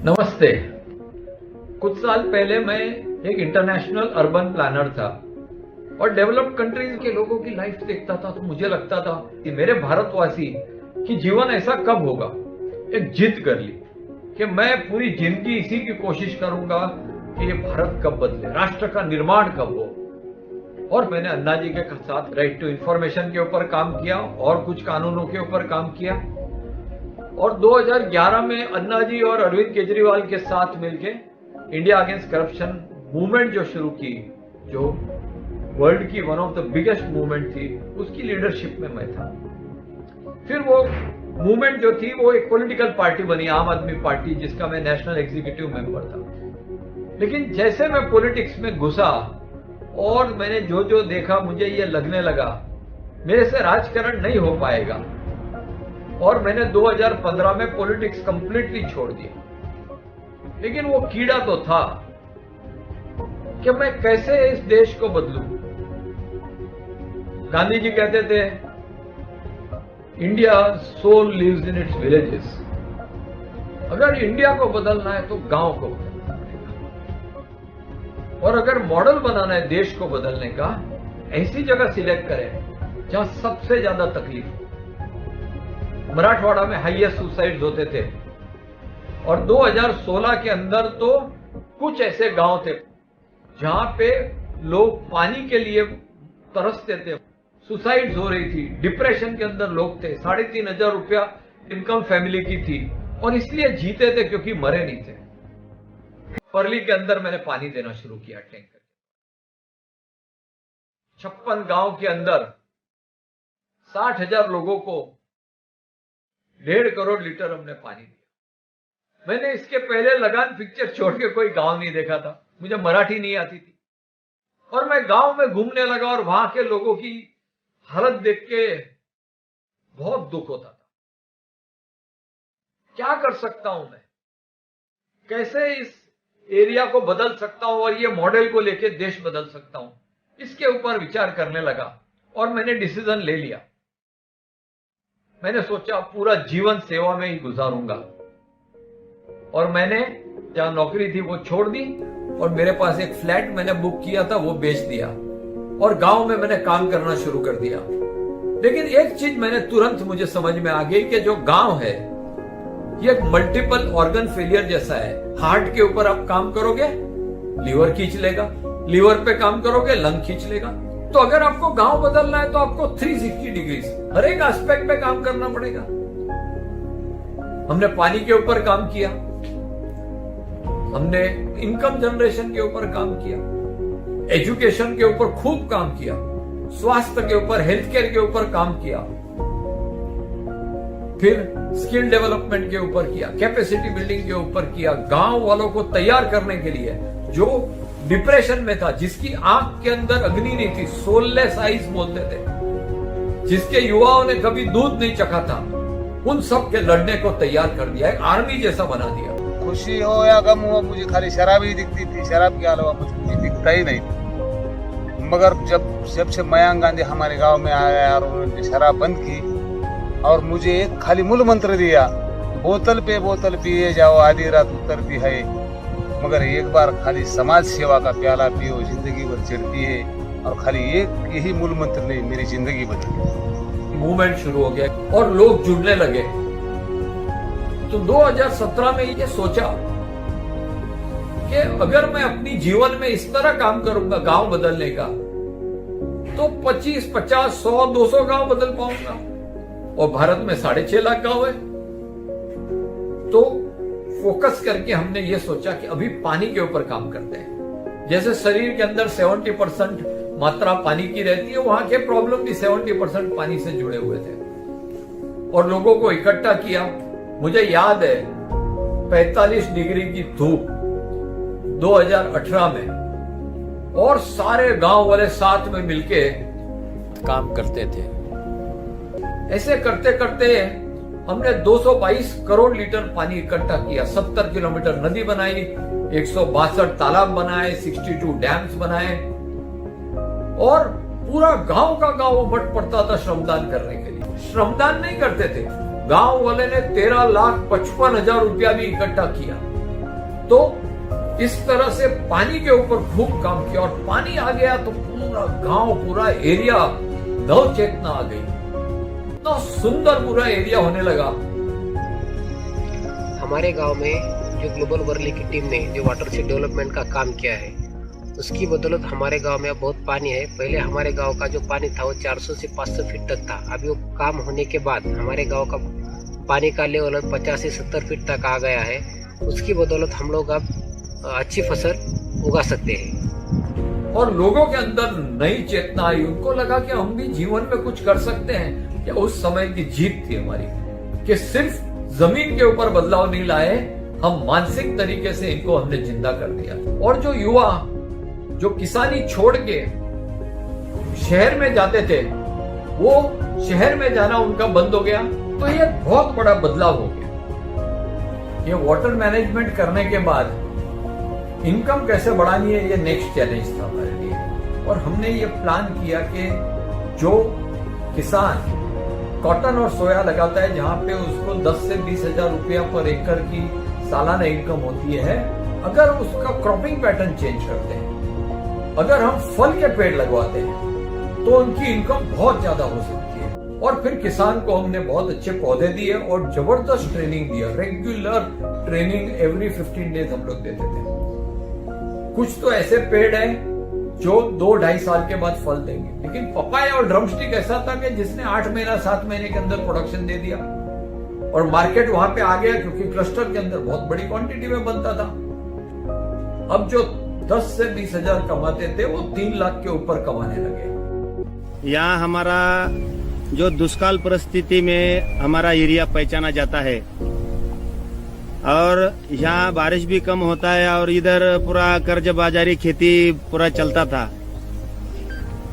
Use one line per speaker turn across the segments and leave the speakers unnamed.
नमस्ते। कुछ साल पहले मैं एक इंटरनेशनल अर्बन प्लानर था और डेवलप्ड कंट्रीज के लोगों की लाइफ देखता था तो मुझे लगता था कि मेरे भारतवासी की जीवन ऐसा कब होगा। एक जिद कर ली कि मैं पूरी जिंदगी इसी की कोशिश करूंगा कि ये भारत कब बदले, राष्ट्र का निर्माण कब हो। और मैंने अन्ना जी के साथ राइट टू इंफॉर्मेशन के ऊपर काम किया और कुछ कानूनों के ऊपर काम किया। और 2011 में अन्ना जी और अरविंद केजरीवाल के साथ मिलके इंडिया अगेंस्ट करप्शन मूवमेंट जो शुरू की, जो वर्ल्ड की one of the biggest movement थी, उसकी लीडरशिप में मैं था। फिर वो मूवमेंट जो थी वो एक पॉलिटिकल पार्टी बनी, आम आदमी पार्टी, जिसका मैं नेशनल एग्जीक्यूटिव मेंबर था। लेकिन जैसे मैं पॉलिटिक्स में घुसा और मैंने जो जो देखा, मुझे ये लगने लगा मेरे से राजकारण नहीं हो पाएगा। और मैंने 2015 में पॉलिटिक्स कंप्लीटली छोड़ दिया। लेकिन वो कीड़ा तो था कि मैं कैसे इस देश को बदलूं। गांधी जी कहते थे India soul lives in its villages. अगर इंडिया को बदलना है तो गांव को बदलना पड़ेगा, और अगर मॉडल बनाना है देश को बदलने का, ऐसी जगह सिलेक्ट करें जहां सबसे ज्यादा तकलीफ हो। मराठवाड़ा में हाईएस्ट सुसाइड्स होते थे और 2016 के अंदर तो कुछ ऐसे गांव थे जहां पे लोग पानी के लिए तरसते थे, सुसाइड्स हो रही थी, डिप्रेशन के अंदर लोग थे। 3,500 रुपया इनकम फैमिली की थी और इसलिए जीते थे क्योंकि मरे नहीं थे। परली के अंदर मैंने पानी देना शुरू किया टैंकर। 56 गांव के अंदर 60,000 लोगों को 1.5 करोड़ लीटर हमने पानी दिया। मैंने इसके पहले लगान पिक्चर छोड़ के कोई गांव नहीं देखा था, मुझे मराठी नहीं आती थी। और मैं गांव में घूमने लगा और वहां के लोगों की हालत देख के बहुत दुख होता था। क्या कर सकता हूं मैं, कैसे इस एरिया को बदल सकता हूं और ये मॉडल को लेके देश बदल सकता हूं, इसके ऊपर विचार करने लगा। और मैंने डिसीजन ले लिया। मैंने सोचा पूरा जीवन सेवा में ही गुजारूंगा। और मैंने जहां नौकरी थी वो छोड़ दी और मेरे पास एक फ्लैट मैंने बुक किया था, वो बेच दिया और गांव में मैंने काम करना शुरू कर दिया। लेकिन एक चीज मैंने तुरंत मुझे समझ में आ गई कि जो गांव है ये एक मल्टीपल ऑर्गन फेलियर जैसा है। हार्ट के ऊपर आप काम करोगे, लीवर खींच लेगा, लीवर पे काम करोगे, लंग खींच लेगा। तो अगर आपको गांव बदलना है तो आपको 360 डिग्री हर एक एस्पेक्ट पे काम करना पड़ेगा। हमने पानी के ऊपर काम किया, हमने इनकम जनरेशन के ऊपर काम किया, एजुकेशन के ऊपर खूब काम किया, स्वास्थ्य के ऊपर, हेल्थ केयर के ऊपर काम किया, फिर स्किल डेवलपमेंट के ऊपर किया, कैपेसिटी बिल्डिंग के ऊपर किया। गांव वालों को तैयार करने के लिए जो डिप्रेशन में था, जिसकी आंख के अंदर अग्नि नहीं थी, सोललेस आइज बोलते थे, जिसके युवाओं ने कभी दूध नहीं चखा था, उन सब के लड़ने को तैयार कर दिया, एक आर्मी जैसा बना दिया।
खुशी हो या गम हो, मुझे खाली शराब ही दिखती थी। शराब के अलावा मुझे कुछ दिखता ही नहीं था। मगर जब से मयांक गांधी हमारे गांव में आया और उन्होंने शराब बंद की और मुझे एक खाली मूल मंत्र दिया, बोतल पे बोतल पिए जाओ, आधी रात उतरती है, मगर एक बार खाली समाज सेवा का प्याला पियो, जिंदगी भर चढ़ती है। और खाली एक यही मूल मंत्र ने मेरी जिंदगी बदली।
मूवमेंट शुरू हो गया और लोग जुड़ने लगे। तो 2017 में ये सोचा कि अगर मैं अपनी जीवन में इस तरह काम करूंगा गांव बदलने का, तो 25, 50, 100, 200 गांव बदल पाऊंगा। और भारत में 6.5 लाख गांव है। तो फोकस करके हमने ये सोचा कि अभी पानी के ऊपर काम करते हैं। जैसे शरीर के अंदर 70% मात्रा पानी की रहती है, वहां के प्रॉब्लम भी 70% पानी से जुड़े हुए थे। और लोगों को इकट्ठा किया। मुझे याद है 45 डिग्री की धूप 2018 में, और सारे गांव वाले साथ में मिलके काम करते थे। ऐसे करते करते हमने 222 करोड़ लीटर पानी इकट्ठा किया, 70 किलोमीटर नदी बनाई, 162 तालाब बनाए, 62 डैम्स बनाए, और पूरा गांव का गांव उमट पड़ता था श्रमदान करने के लिए। श्रमदान नहीं करते थे, गांव वाले ने 13,55,000 रुपया भी इकट्ठा किया तो इस तरह से पानी के ऊपर खूब काम किया और पानी आ गया तो पूरा गांव, पूरा एरिया नव चेतना आ गई। इतना सुंदर पूरा एरिया होने लगा।
हमारे गांव में जो ग्लोबल वर्ली की टीम ने जो वाटर से डेवलपमेंट का काम किया है, उसकी बदौलत हमारे गांव में अब बहुत पानी है। पहले हमारे गांव का जो पानी था वो 400 से 500 फीट तक था। अभी वो काम होने के बाद हमारे गांव का पानी का लेवल 50 से 70 फीट तक आ गया है। उसकी बदौलत हम लोग अब अच्छी फसल उगा सकते हैं।
और लोगों के अंदर नई चेतना आई, उनको लगा कि हम भी जीवन में कुछ कर सकते हैं। क्या उस समय की जीत थी हमारी कि सिर्फ जमीन के ऊपर बदलाव नहीं लाए, हम मानसिक तरीके से इनको हमने जिंदा कर दिया। और जो युवा जो किसानी छोड़ के शहर में जाते थे, वो शहर में जाना उनका बंद हो गया। तो ये बहुत बड़ा बदलाव हो गया। ये वाटर मैनेजमेंट करने के बाद इनकम कैसे बढ़ानी है, ये नेक्स्ट चैलेंज था हमारे लिए। और हमने ये प्लान किया कि जो किसान कॉटन और सोया लगाता है, जहां पे उसको 10 से 20 हजार रुपया पर एकड़ की सालाना इनकम होती है, अगर उसका क्रॉपिंग पैटर्न चेंज करते हैं, अगर हम फल के पेड़ लगवाते हैं, तो उनकी इनकम बहुत ज्यादा हो सकती है। और फिर किसान को हमने बहुत अच्छे पौधे दिए और जबरदस्त ट्रेनिंग दिया। रेगुलर ट्रेनिंग एवरी 15 डेज हम लोग देते थे। कुछ तो ऐसे पेड़ हैं जो 2-2.5 साल के बाद फल देंगे, लेकिन पपाया और ड्रमस्टिक ऐसा था कि जिसने 8 महीना 7 महीने के अंदर प्रोडक्शन दे दिया और मार्केट वहां पे आ गया, क्योंकि क्लस्टर के अंदर बहुत बड़ी क्वांटिटी में बनता था। अब जो 10 से 20 हजार कमाते थे, वो 3 लाख के ऊपर कमाने लगे।
यहाँ हमारा जो दुष्काल परिस्थिति में हमारा एरिया पहचाना जाता है और यहाँ बारिश भी कम होता है और इधर पूरा कर्ज बाजारी खेती पूरा चलता था।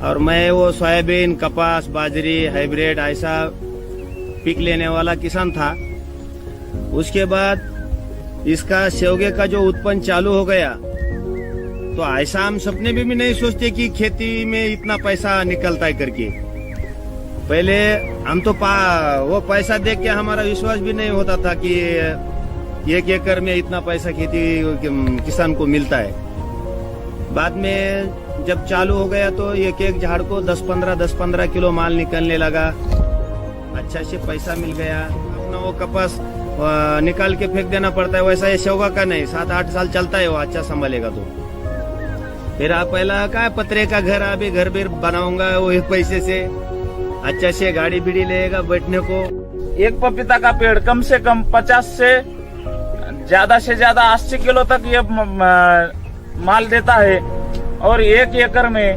और मैं वो सोयाबीन, कपास, बाजरी, हाइब्रिड ऐसा पिक लेने वाला किसान था। उसके बाद इसका सेवगे का जो उत्पन्न चालू हो गया, तो ऐसा हम सपने में भी नहीं सोचते कि खेती में इतना पैसा निकलता है करके। पहले हम तो वो पैसा देख के हमारा विश्वास भी नहीं होता था कि 1 एकड़ में इतना पैसा खेती किसान को मिलता है। बाद में जब चालू हो गया तो एक झाड़ को 10-15 किलो माल निकलने लगा। अच्छा से पैसा मिल गया। अपना वो कपास निकाल के फेंक देना पड़ता है, वैसा ये सेवगा का नहीं, 7-8 साल चलता है वो, अच्छा संभालेगा तो। फिर आप पहला का पतरे का घर, अभी घर भी बनाऊंगा वो पैसे से, अच्छा से गाड़ी बीड़ी लेगा बैठने को।
एक पपीता का पेड़ कम से कम 50 से ज्यादा 80 किलो तक ये माल देता है। और 1 एकड़ में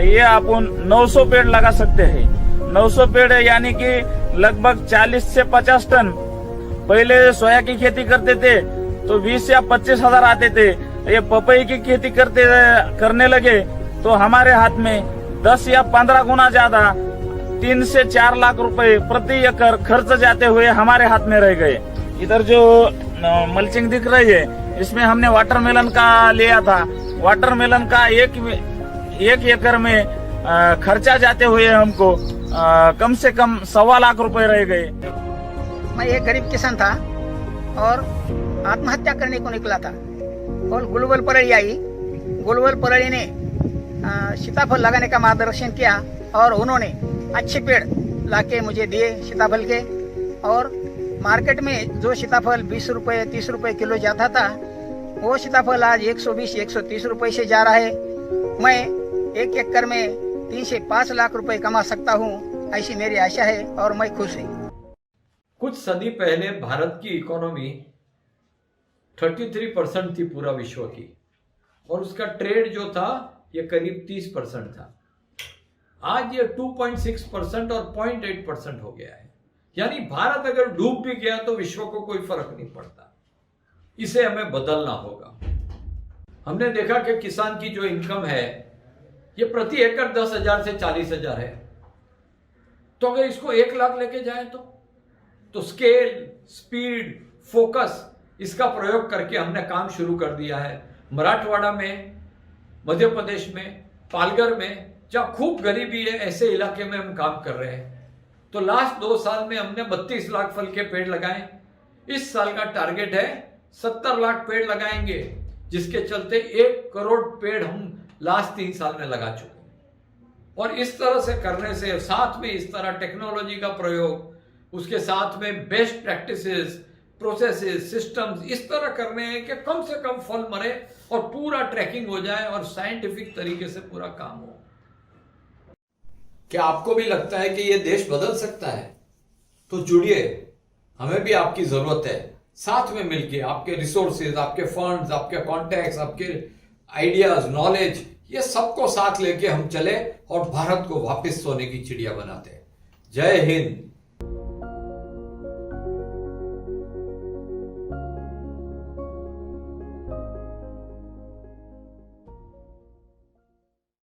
ये अपन 900 पेड़ लगा सकते हैं। 900 पेड़ यानी कि लगभग 40 से 50 टन। पहले सोया की खेती करते थे तो 20 या 25 हजार आते थे। ये पपई की खेती करने लगे तो हमारे हाथ में 10 या 15 गुना ज्यादा 3 से 4 लाख रुपए प्रति एकड़ खर्च जाते हुए हमारे हाथ में रह गए। इधर जो मल्चिंग दिख रही है, इसमें हमने वाटरमेलन का लिया था। वाटरमेलन का एक एकड़ में खर्चा जाते हुए हमको कम से कम 1.25 लाख रुपए रह गए।
मैं एक गरीब किसान था और आत्महत्या करने को निकला था और ग्लोबल परली आई। ग्लोबल परली ने सीताफल लगाने का मार्गदर्शन किया और उन्होंने अच्छे पेड़ लाके मुझे दिए सीताफल के। और मार्केट में जो सीताफल 20 रुपए 30 रुपए किलो जाता था, वो सीताफल आज 120-130 रुपए से जा रहा है। मैं 1 एकड़ में 3 से 5 लाख रुपए कमा सकता हूँ, ऐसी मेरी आशा है और मैं खुश हूँ।
कुछ सदी पहले भारत की इकोनॉमी 33% थी पूरा विश्व की, और उसका ट्रेड जो था ये करीब 30% था। आज ये 2.6% और 0.8% हो गया है। यानी भारत अगर डूब भी गया तो विश्व को कोई फर्क नहीं पड़ता। इसे हमें बदलना होगा। हमने देखा कि किसान की जो इनकम है ये प्रति एकड़ 10,000 से 40,000 है। तो अगर इसको 1 लाख लेके जाए तो स्केल, स्पीड, फोकस, इसका प्रयोग करके हमने काम शुरू कर दिया है। मराठवाड़ा में, मध्य प्रदेश में, पालघर में, जहां खूब गरीबी है, ऐसे इलाके में हम काम कर रहे हैं। तो लास्ट 2 साल में हमने 32 लाख फल के पेड़ लगाए। इस साल का टारगेट है 70 लाख पेड़ लगाएंगे, जिसके चलते 1 करोड़ पेड़ हम लास्ट 3 साल में लगा चुके हैं। और इस तरह से करने से, साथ में इस तरह टेक्नोलॉजी का प्रयोग, उसके साथ में बेस्ट प्रैक्टिसेस, प्रोसेसेस, सिस्टम्स इस तरह करने हैं कि कम से कम फल मरे और पूरा ट्रैकिंग हो जाए और साइंटिफिक तरीके से पूरा काम हो। क्या आपको भी लगता है कि ये देश बदल सकता है? तो जुड़िए, हमें भी आपकी जरूरत है। साथ में मिलके आपके रिसोर्सेज, आपके फंड्स, आपके कॉन्टैक्ट्स, आपके आइडियाज, नॉलेज, ये सबको साथ लेके हम चले और भारत को वापस सोने की चिड़िया बनाते हैं। जय हिंद।